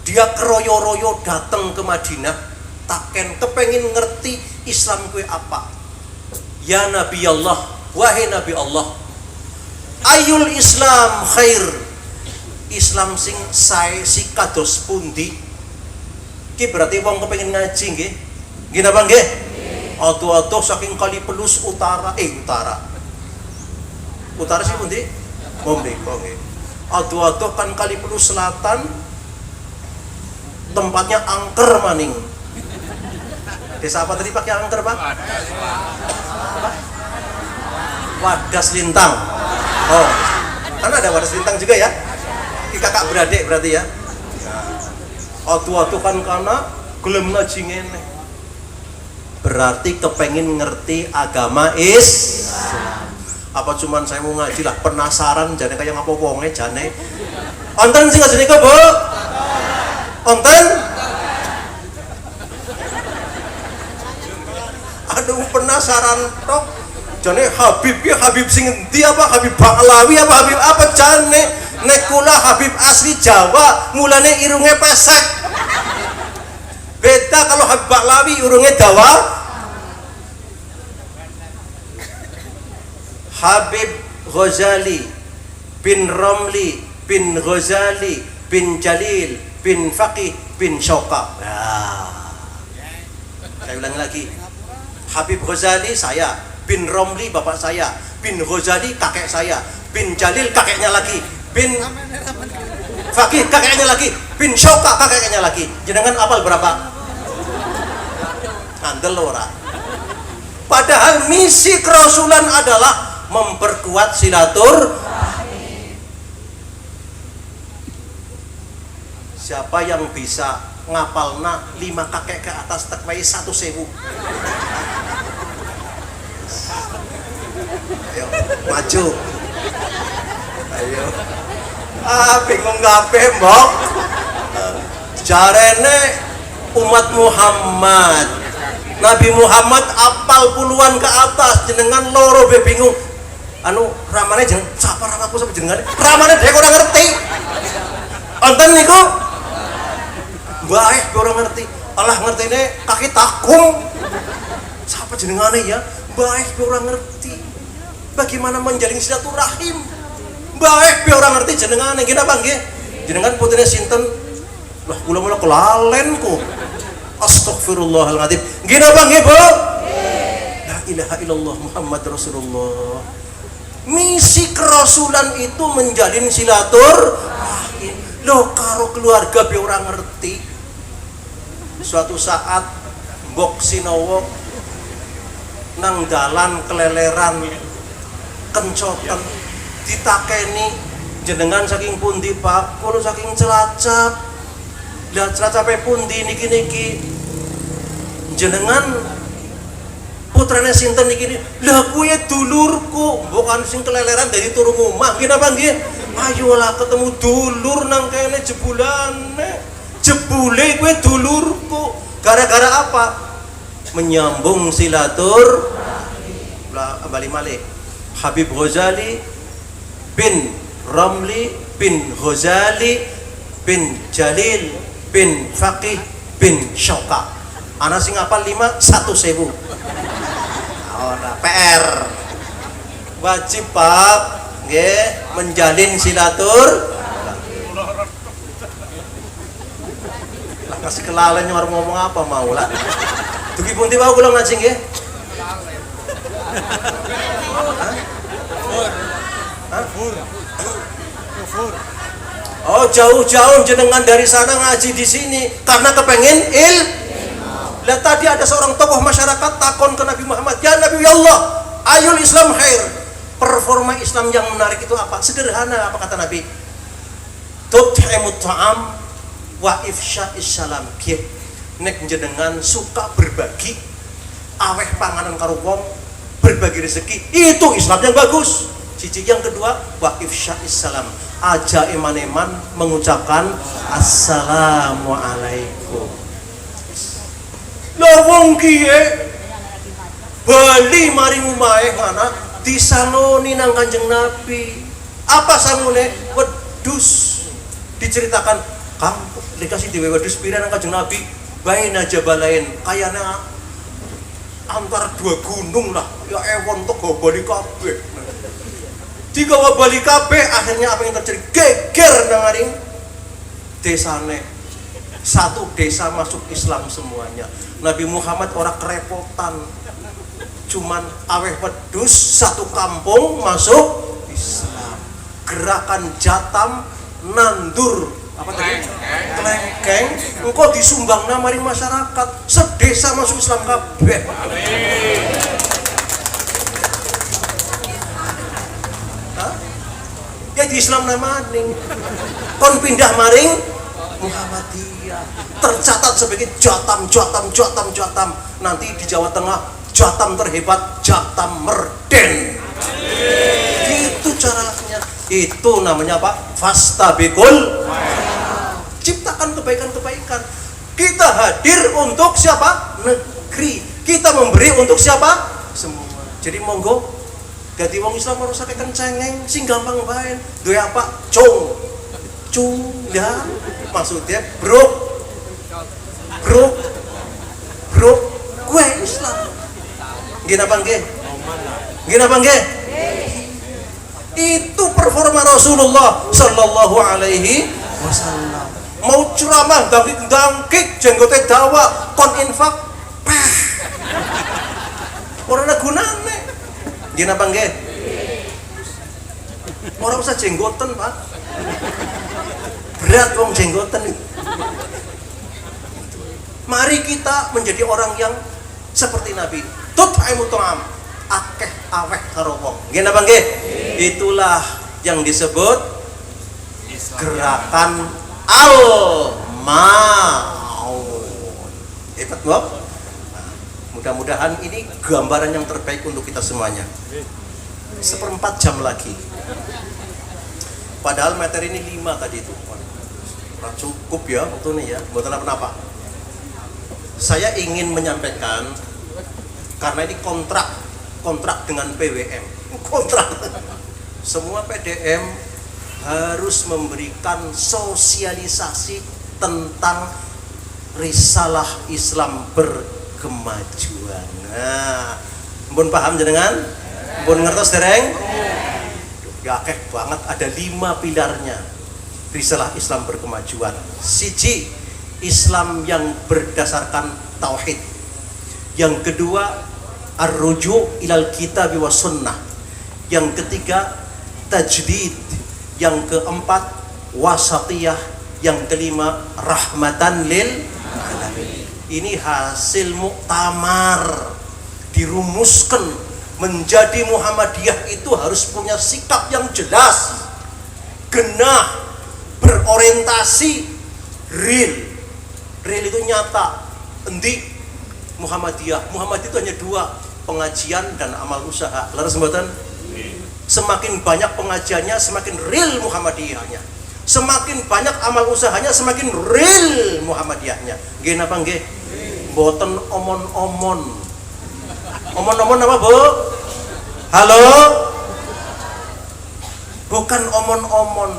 Speaker 2: Dia keroyo-royo datang ke Madinah, taken kepengin ngerti Islam kue apa. Ya Nabi Allah, wahai Nabi Allah, ayul Islam khair, Islam sing sae si kados pundi? Ki berarti wong kepengin ngaji nggih. Nggih napa nggih? Atuh-atuh saking Kali Pelus utara. Utara sih pundi? Mriko nggih. Atuh-atuh kan Kali Pelus selatan, tempatnya angker maning. Desa apa tadi pakai angker, Pak? Wadas Lintang. Oh, kan ada Wadas Lintang juga ya? Kakak beradik berarti ya? Atuh-atuh kan karena gelem ngaji ngene. Berarti kepengen ngerti agama Islam. Apa cuman saya mau ngaji lah, penasaran jane kaya ngapa wonge jane. Onten sing ngajeni kok, Bu? Onten? Aduh penasaran tok. Jane Habib ya, Habib sing endi apa? Habib Baklawi apa Habib apa jane? Nek kula Habib asli Jawa, mulane irunge pesek. Beda kalau Habib Baklawi irunge dawa. Habib Ghazali bin Ramli bin Ghazali bin Jalil bin Faqih bin Syauqa. Saya ulangi lagi. Habib Ghazali saya, bin Ramli bapak saya, bin Ghazali kakek saya, bin Jalil kakeknya lagi, bin Faqih kakeknya lagi, bin Syauqa kakeknya lagi. Jenengan apal berapa? Ngandel ora. Padahal misi kerasulan adalah memperkuat silaturahmi. Siapa yang bisa ngapalna 5 kakek ke atas tekwai 1.000? Ayo maju. Ayo. Bingung kabeh, Mbok. Jarene umat Muhammad, Nabi Muhammad apal puluhan ke atas, jenengan loro be bingung. Anu ramane jeneng sapa ramaku sampe jenengane? Ramane dhek ora ngerti. Onten niku? Baik ora ngerti. alah ngertine kaki takung. Siapa jenengane ya? Baik orang ngerti. Bagaimana menjalin silaturahim? Baik orang ngerti jenengane gini Bang nggih. Jenengan putrine sinten? Lah kula mula kelalen ku. Astagfirullahaladzim. Gini Bang nggih, Bu? La ilaha illallah Muhammad Rasulullah. Misi kerasulan itu menjalin silaturahim. Loh karo keluarga be orang ngerti. Suatu saat mbok sinawa nang dalan keleleran kencoten ditakeni jenengan saking pundi Pak? Kulo saking Cilacap. Lah Cilacape pundi niki jenengan putrane sinten iki? Lah kuwi dulurku, bukan sing keleleran dari turu omah. Nggih napa nggih? Ayolah ketemu dulur nang kene jebulane. Jebule kuwi dulurku. Gara-gara apa? Menyambung silaturahim. Lah bali malih. Habib Ghazali bin Ramli bin Ghazali bin Jalil bin Faqih bin Syauqa. Ana sing hafal 5 1.000. Ora PR. Wajib Pak nggih menjalin silatur. Lah kasih kelalen orang ngomong apa mau lah. Dugi pundi wae kula ngaji nggih? Oh jauh-jauh jenengan dari sana ngaji di sini karena kepengen Lah tadi ada seorang tokoh masyarakat takon ke Nabi Muhammad, ya Nabi Allah, ayul Islam khair. Performa Islam yang menarik itu apa? Sederhana, apa kata Nabi? Tut'imut ta'am wa ifsya'is salam. Nek jenengan suka berbagi, aweh panganan karo wong, berbagi rezeki, itu Islam yang bagus. Cici yang kedua, wa ifsya'is salam. Aja eman-eman mengucapkan assalamualaikum. Lah wong kiye bali mari omahe mana disanoni nang Kanjeng Nabi. Apa sanune? Wedhus. Diceritakan, "Kang, dikasih diwe wedhus pira nang Kanjeng Nabi?" Baina jabalain, kayana antar dua gunung lah. Ya ewon tok go bali kabeh. Digawa bali kabeh, akhirnya apa yang terjadi? Geger nang aring desane. Satu desa masuk Islam semuanya. Nabi Muhammad orang kerepotan, cuman aweh wedus satu kampung masuk Islam. Gerakan Jatam nandur apa tadi? Klengkeng. Engkau disumbang namarin masyarakat, sedesa masuk Islam kabeh. Ya di Islam namaning. Kon pindah maring Muhammadiyah, tercatat sebagai Jatam. Nanti di Jawa Tengah Jatam terhebat, Jatam Merden. Itu caranya. Itu namanya apa? Fastabikul. Ciptakan kebaikan-kebaikan. Kita hadir untuk siapa? Negeri. Kita memberi untuk siapa? Semua. Jadi monggo ganti wong Islam harus sakekan cengeng sing gampang bae. Duwe apa? Cung ya. Maksudnya bro gue Islam. Gini apa nggih? Itu performa Rasulullah Sallallahu Alaihi Wasallam. Mau ceramah dangkit jenggote dawa kon infak pah. Ora ana gunane. Gini apa nggih? Ora usah jenggoten, Pak. Berat wong jenggoten. Mari kita menjadi orang yang seperti Nabi. Tut'imut ta'am, akeh aweh karo wong. Nggih napa nggih? Itulah yang disebut gerakan al-ma'un. Hebat, Bu. Mudah-mudahan ini gambaran yang terbaik untuk kita semuanya. 1/4 jam lagi. Padahal materi ini 5 tadi itu. Cukup ya waktu ini ya, buat apa-apa. Saya ingin menyampaikan karena ini kontrak dengan PWM. Kontrak. Semua PDM harus memberikan sosialisasi tentang risalah Islam berkemajuan. Nah, pun paham jenengan? Pun ngertos dereng? Ya akeh banget, ada 5 pilarnya risalah Islam berkemajuan. Siji, Islam yang berdasarkan tauhid. Yang kedua, ar-ruju' ilal kitab wa sunnah. Yang ketiga, tajdid. Yang keempat, wasatiyah. Yang kelima, rahmatan lil alamin. Ini hasil muktamar, dirumuskan menjadi Muhammadiyah itu harus punya sikap yang jelas, genah, berorientasi real. Real itu nyata. Endi Muhammadiyah itu hanya 2, pengajian dan amal usaha. Laras mboten? Semakin banyak pengajiannya, semakin real Muhammadiyahnya. Semakin banyak amal usahanya, semakin real Muhammadiyahnya. Nggih napa nggih? Mboten omon-omon. Omon-omon apa, Bu? Halo? Bukan omon-omon,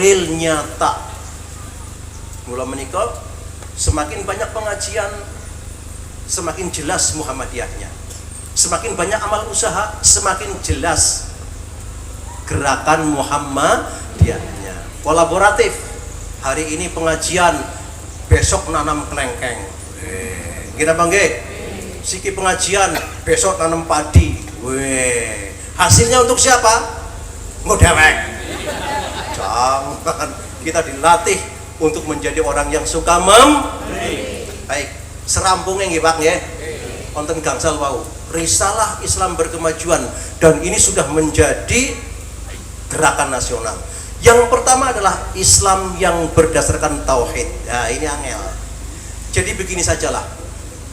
Speaker 2: real nyata. Mula menika semakin banyak pengajian, semakin jelas Muhammadiyahnya. Semakin banyak amal usaha, semakin jelas gerakan Muhammadiyahnya. Kolaboratif. Hari ini pengajian, besok nanam kelengkeng. Gila bang nggih? Siki pengajian, besok nanam padi. Hasilnya untuk siapa? Ngedewek. Jangan, kita dilatih untuk menjadi orang yang suka baik. Serampungnya nggih Pak nggih. Wonten gangsal wau. Risalah Islam berkemajuan, dan ini sudah menjadi gerakan nasional. Yang pertama adalah Islam yang berdasarkan tauhid. Nah, ini angel. Jadi begini sajalah.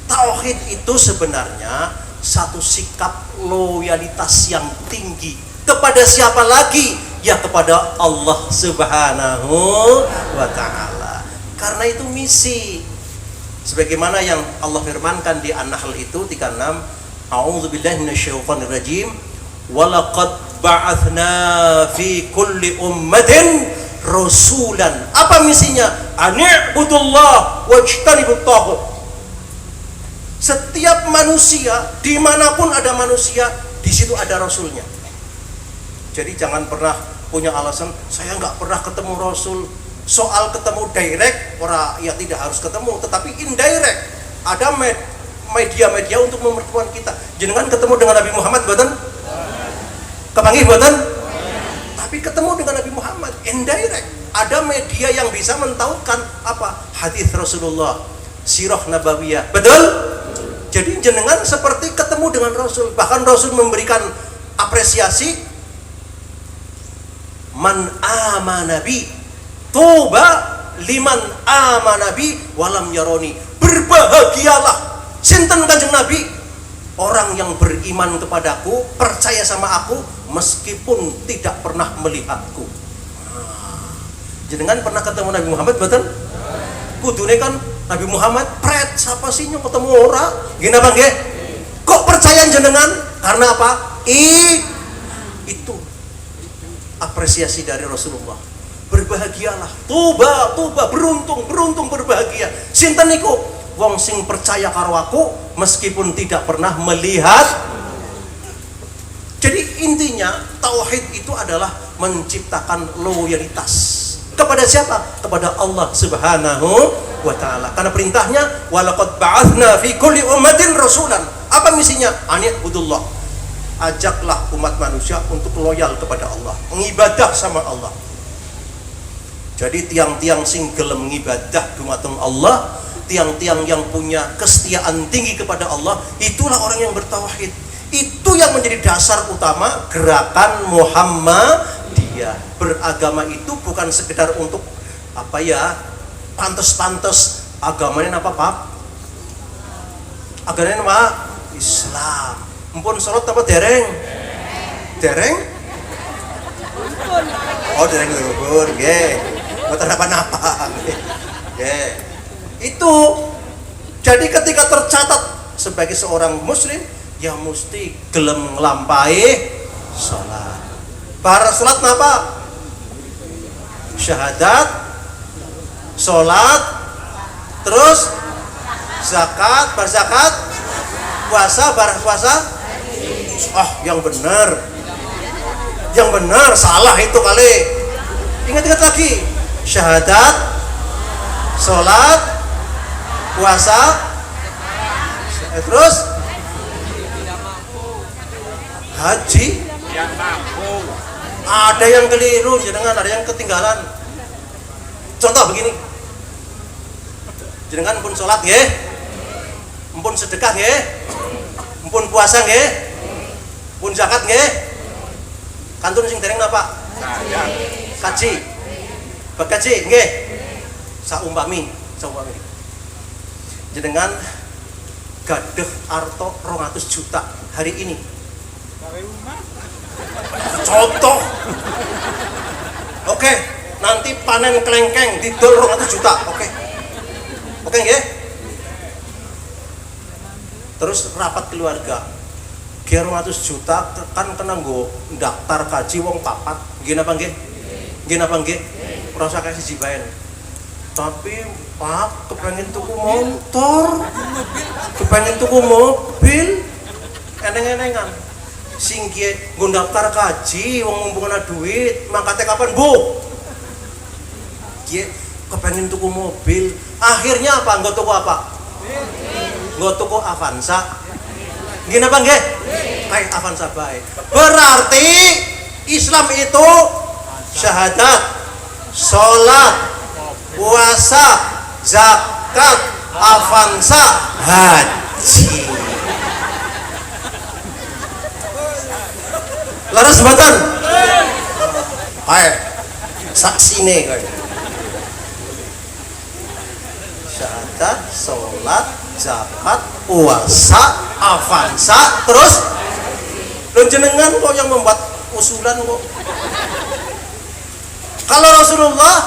Speaker 2: Tauhid itu sebenarnya satu sikap loyalitas yang tinggi. Kepada siapa lagi? Ya kepada Allah Subhanahu wa ta'ala. Karena itu misi. Sebagaimana yang Allah firmankan di An-Nahl itu 36, A'udzubillahi minasyaitonirrajim. Walaqad ba'athna fi kulli ummatin rasulan. Apa misinya? Ani'budullah wajtanibut taghut. Setiap manusia, dimanapun ada manusia, di situ ada rasulnya. Jadi jangan pernah punya alasan saya nggak pernah ketemu rasul. Soal ketemu direct, orang ya tidak harus ketemu, tetapi indirect. Ada media-media untuk mempertemukan kita. Jangan ketemu dengan Nabi Muhammad, betul? Kepanggih boten? Tapi ketemu dengan Nabi Muhammad indirect. Ada media yang bisa mentaukan apa? Hadis Rasulullah, sirah nabawiyah. Betul? Jadi jenengan seperti ketemu dengan Rasul. Bahkan Rasul memberikan apresiasi, man amanabi tuba liman amanabi walam yaroni. Berbahagialah sinten Kanjeng Nabi, orang yang beriman kepadaku, percaya sama aku meskipun tidak pernah melihatku. Jenengan pernah ketemu Nabi Muhammad, betul? Kudune kan Nabi Muhammad pret siapa sih yang ketemu ora? Gini apa nggih? Kok percaya jenengan? Karena apa? Itu apresiasi dari Rasulullah. Berbahagialah, tuba, beruntung berbahagia. Sinten niku? Wong sing percaya karo aku meskipun tidak pernah melihat. Jadi intinya tauhid itu adalah menciptakan loyalitas kepada siapa? Kepada Allah Subhanahu wa ta'ala. Karena perintahnya walaqad ba'athna fi kulli ummatin rasulan. Apa misinya? Ani'budullah. Ajaklah umat manusia untuk loyal kepada Allah, mengibadah sama Allah. Jadi tiang-tiang sing gelem ngibadah dumateng Allah, tiang-tiang yang punya kesetiaan tinggi kepada Allah, itulah orang yang bertauhid. Itu yang menjadi dasar utama gerakan Muhammadiyah. Beragama itu bukan sekedar untuk apa ya, pantes-pantes agamanya apa Pak? Agamanya apa? Islam. Mumpun sholat apa dereng? Dereng? Oh dereng lubur, nggih. Mboten napa-napa. Nggih. Itu jadi ketika tercatat sebagai seorang muslim, ya mesti gelem nglampahi salat. Bar salat napa? Syahadat, salat, terus zakat bar zakat, puasa bar puasa. Oh, yang benar. Yang benar, salah itu kali. Ingat-ingat lagi. Syahadat, sholat, puasa, terus haji. Ada yang keliru, jenengan, ada yang ketinggalan. Contoh begini. Jenengan pun sholat nggih, pun sedekah nggih, pun puasa nggih, pun zakat nggih. Kantun sing dereng napa? Kaji. Bakaji nggih. Saumpami. Jenengan gadah arto 200 juta hari ini. Contoh. Oke, nanti panen kelengkeng didol 200 juta. Oke nggih. Terus rapat keluarga. 200 juta kan kena nggo daftar kaji wong papat. Nggih napa nggih? Nggih napa nggih? Ora usah kasih siji bae. Tapi Pak, kepengen tuku motor. Kepengen tuku mobil. Eneng-enengan. Sing kiye nggo daftar kaji wong mumpung ana duit, mangkate kapan, Bu? Kiye kepengen tuku mobil. Akhirnya apa? Nggo tuku apa? Nggo tuku Avanza. Nggih napa nggih? Kayak Avanza bae. Berarti Islam itu syahadat, sholat, puasa, zakat, Avanza, haji. Laras mboten? Kayak saksine kayak. Syahadat, sholat, zakat, puasa, Avanza, terus dan jenengan kok yang membuat usulan kok. Kalau Rasulullah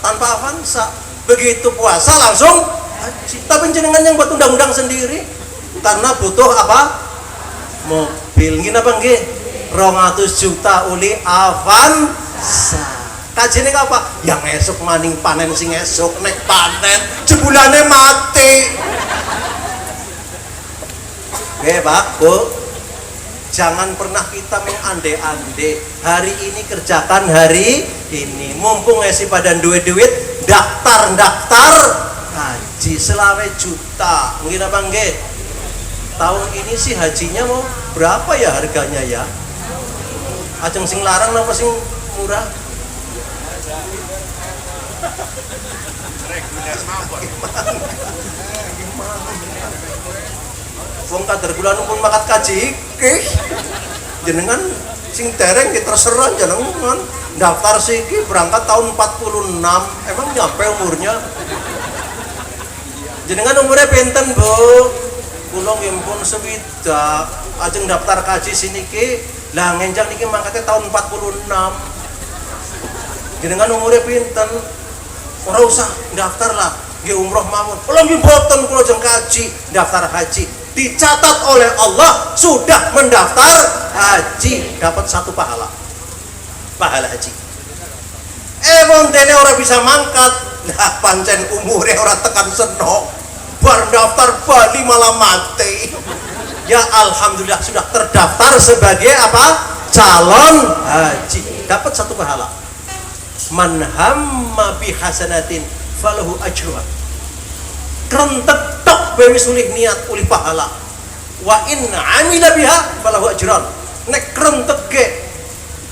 Speaker 2: tanpa Avanza, begitu puasa langsung haji. Tapi jenengan yang buat undang-undang sendiri karena butuh apa? Mobil. Gini apa nggih? 200 juta uli Avanza. Kajine apa? Yang esok maning panen sing esok nek panen jebulane mati. Oke Pak, Bu, jangan pernah kita mengande-ande. Hari ini kerjakan hari ini. Mumpung esi pada duit-duit, daftar haji selawe juta. Mungkin apa nggih? Tahun ini sih hajinya mau berapa ya harganya ya? Ajeng sing larang napa sing murah? Wong kadar kula pun makat kaji iki. Jenengan sing dereng ki terserah jenengan daftar siki berangkat tahun 46. Emang nyampe umurnya? Jenengan umurnya pinten, Bu? Kula nggih pun sewidak. Ajeng daftar kaji sini ki, lah ngenjang niki mangkate tahun 46. Jenengan umurnya pinten? Ora usah daftar lah, nggih umroh mawon. Kula nggih boten kula jeng kaji, daftar haji. Dicatat oleh Allah sudah mendaftar haji, dapat 1 pahala haji. Dene orang bisa mangkat, nah pancen umure orang tekan seno, bar daftar bali malah mati. Ya alhamdulillah sudah terdaftar sebagai apa? Calon haji, dapat 1 pahala. Man hamma bi hasanatin falahu ajruha. Kerentek tok wis ulih niat ulih pahala. Wa in amila biha falahu ajran. Nek kerentek ge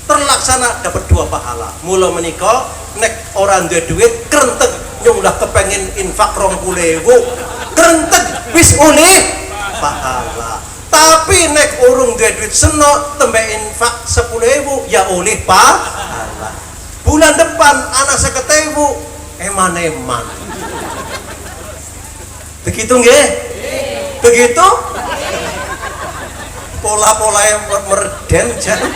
Speaker 2: terlaksana dapat 2 pahala. Mula menika nek orang duwe duit kerentek nyulah kepengin infak 20.000, kerentek wis ulih pahala. Tapi nek urung duwe duit seno tembe infak 10.000 ya ulih pahala. Bulan depan anak 50.000 eman-eman. Begitu nggih? Begitu? Pola-pola yang merden jangan.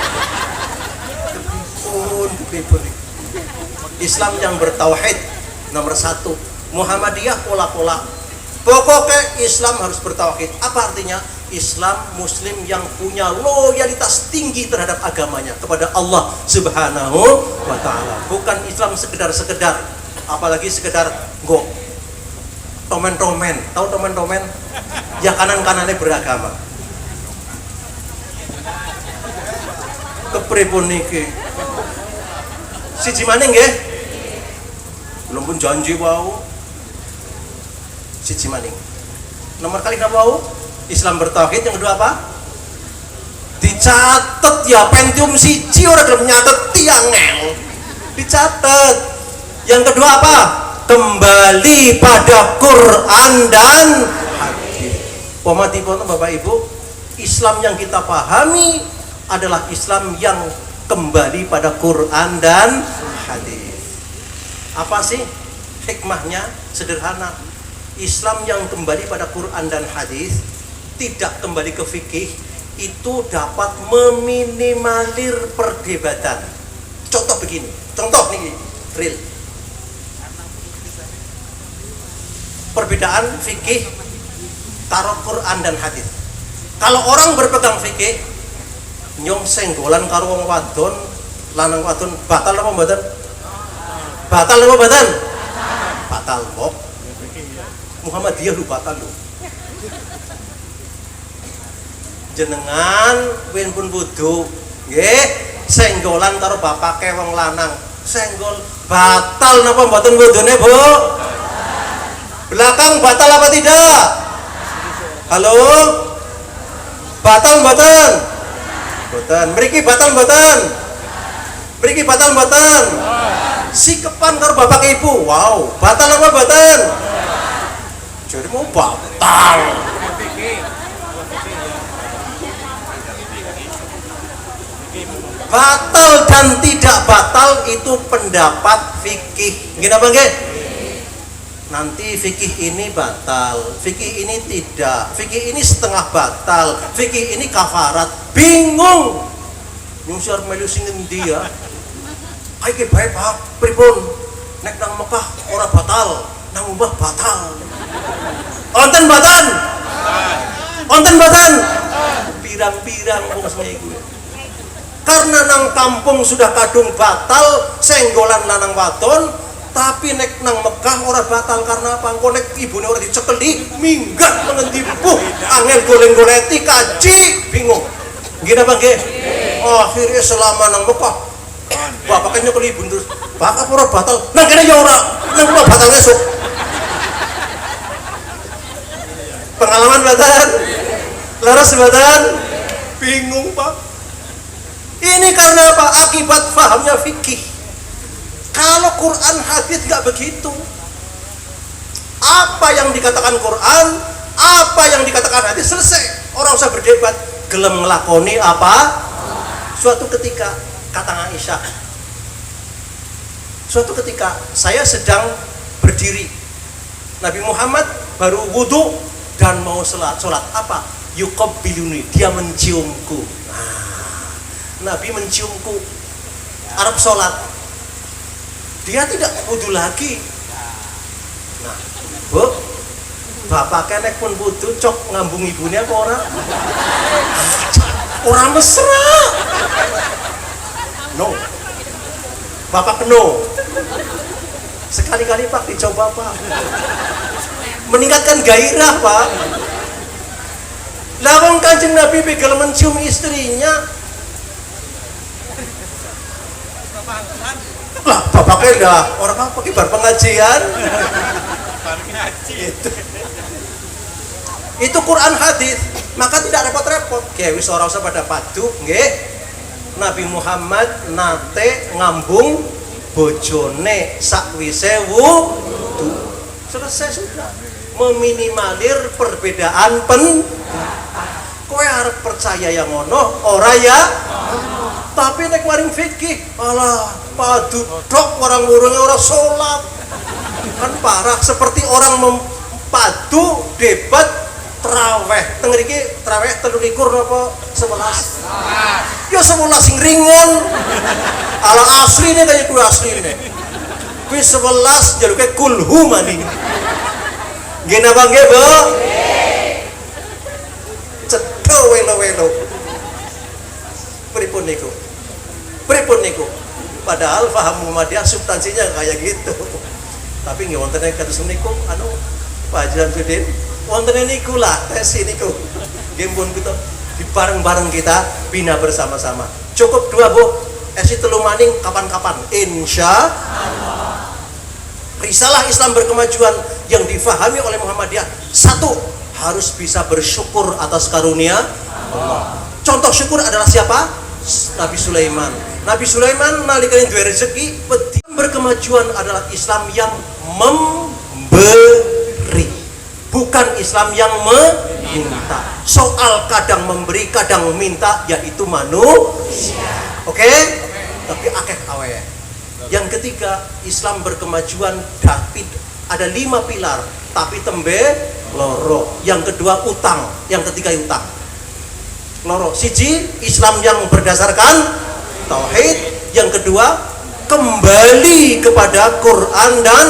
Speaker 2: Islam yang bertauhid nomor 1. Muhammadiyah pola-pola. Pokoknya Islam harus bertauhid. Apa artinya? Islam Muslim yang punya loyalitas tinggi terhadap agamanya kepada Allah Subhanahu wa ta'ala. Bukan Islam sekedar-sekedar, apalagi sekedar Tomen-tomen, tahu tomen-tomen? Ya kanan-kanannya beragama. Kepripun niki? Siji maning nggih? Belum pun janji wau. Siji maning. Nomor kali napa wau? Islam bertauhid, yang kedua apa? Dicatet ya, Pentium siji ora gelem nyatet tiang ngel. Dicatet. Yang kedua apa? Kembali pada Quran dan hadis. Pamatipun Bapak Ibu, Islam yang kita pahami adalah Islam yang kembali pada Quran dan hadis. Apa sih hikmahnya? Sederhana. Islam yang kembali pada Quran dan hadis, tidak kembali ke fikih, itu dapat meminimalir perdebatan. Contoh begini, contoh nih real. Perbedaan fikih karo Quran dan hadis. Kalau orang berpegang fikih, nyong senggolan karo wong wadon, lanang wadon batal apa mboten? Batal apa mboten? Batal kok. Muhammadiyah lu batal lu. Jenengan wen pun wudu, nggih, senggolan karo bapake wong lanang, senggol batal napa mboten wudune, Bu? Belakang batal apa tidak? Halo? Batal mboten? Mboten. Mriki batal mboten? Mriki batal mboten? Sikepan karo bapak ibu. Wow, batal apa mboten? Jadi mau batal. Batal dan tidak batal itu pendapat fikih. Nggih napa nggih? Nanti fikih ini batal, fikih ini tidak, fikih ini setengah batal, fikih ini kafarat. Bingung. Nyung siar melu sing endi ya? Kae ke bae Pak, pripun? Nek nang Mekah ora batal, nang Umrah batal. Onten mboten? Onten mboten? Pirang-pirang wong sing iku. Karena nang kampung sudah kadung batal, senggolan lanang wadon, tapi nek nang Mekah ora batal karena apa? Engko nek ibune ora dicekeli, minggat mengendi puh, angel goleng-goleti kaji, bingung. Nggih napa nggih? Akhirnya selama nang Mekah, bapak nyekeli ibu terus, bapak ora batal, nang kene ya ora, nang kula batal esuk. Pengalaman badan, laras badan, bingung Pak. Ini karena apa? Akibat fahamnya fikih. Kalau Quran hadis nggak begitu. Apa yang dikatakan Quran, apa yang dikatakan hadis, selesai. Orang usah berdebat. Gelem ngelakoni apa? Suatu ketika, kata Aisyah, suatu ketika saya sedang berdiri, Nabi Muhammad baru wudhu dan mau sholat. Apa? Yuqabbiluni, dia menciumku. Nabi menciumku. Arab sholat, dia tidak wudhu lagi. Nah, Bu, bapak kenek pun wudhu cok ngambung ibunya apa orang? Orang mesra. No. Bapak no. Sekali-kali Pak dicoba Pak. Meningkatkan gairah Pak. Lah wong Kanjeng Nabi begal mencium istrinya. Lah bapaknya dah orang apa kibar pengajian. Itu Quran hadis, maka tidak repot-repot. Wis ora usah pada padu, nggih. Nabi Muhammad nate ngambung bojone sakwise wudu. Selesai sudah. Meminimalir perbedaan kowe arep percaya yang ngono, ora ya? Tapi nek maring fikih, alah padu dok orang urungnya orang sholat. Kan parah, seperti orang mempadu debat traweh. Teng mriki traweh 23 napa 11? Ya 11 sing ringan. Ala asline kaya kuwi asline. Kuwi 11 jaluke kulhu maning. Nggih napa nggih, Bu? Cedho welo-welo. Pripun niku? Pripun niku? Padahal paham Muhammadiyah substansinya kayak gitu. Tapi nggih wonten kados niku Pak Haji Samsudin wonten niku lah tes niku nggih pun kita di bareng-bareng kita bina bersama-sama. Cukup 2 Bu, esi telu maning kapan-kapan insya Allah. Risalah Islam berkemajuan yang difahami oleh Muhammadiyah, 1, harus bisa bersyukur atas karunia Allah. Contoh syukur adalah siapa? Nabi Sulaiman. Nabi Sulaiman nalika duwe rezeki, berkemajuan adalah Islam yang memberi, bukan Islam yang meminta. Soal kadang memberi, kadang minta, yaitu manusia. Oke? Tapi akeh awe. Yang ketiga, Islam berkemajuan tapi ada 5 pilar, tapi tembe loro. Yang kedua utang, yang ketiga utang. Loro. Siji, Islam yang berdasarkan tauhid, yang kedua kembali kepada Quran dan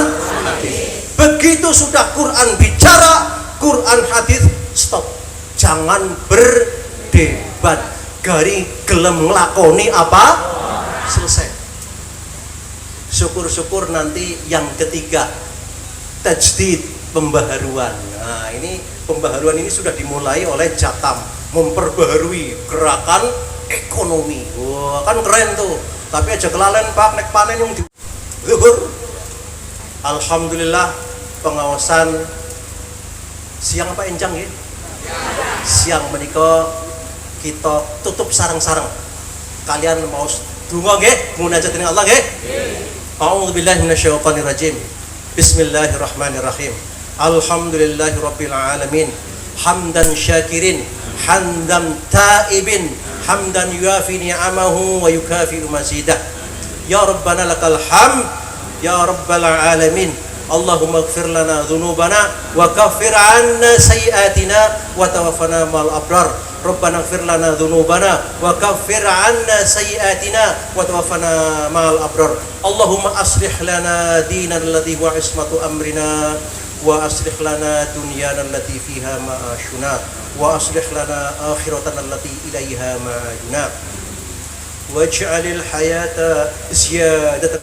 Speaker 2: hadis. Begitu sudah Quran bicara, Quran hadis stop. Jangan berdebat. Gari gelem nglakoni apa? Selesai. Syukur-syukur nanti yang ketiga, tajdid, pembaharuan. Nah, ini pembaharuan ini sudah dimulai oleh Jatam, memperbaharui gerakan ekonomi. Wah, kan keren tuh. Tapi aja kelalen Pak, nek panen yang di Zuhur. Alhamdulillah pengawasan siang apa enjang ya? Siang menika kita tutup sarang-sarang. Kalian mau donga nggih, munajat dengan Allah nggih? A'udzubillahi minasyaitonirrajim. Bismillahirrahmanirrahim. Alhamdulillahirabbil alamin. Hamdan syakirin, hamdan taibin, hamdan yuafi ni'amahu wa yukafi mazidah. Ya Rabbana lakal hamd, ya Rabbal alamin. Allahumma ighfir lana dhunubana wa kaffir 'anna sayyi'atina wa tawaffana ma'al abrar. Rabbana ighfir lana dhunubana wa kaffir 'anna sayyi'atina wa tawaffana ma'al abrar. Allahumma aslih lana dinana alladhi huwa ismatu amrina wa aslih lana dunyana allati fiha ma'ashuna wa aslih lana akhiratana allati ilaiha ma'aduna waj'alil hayata ziyadatan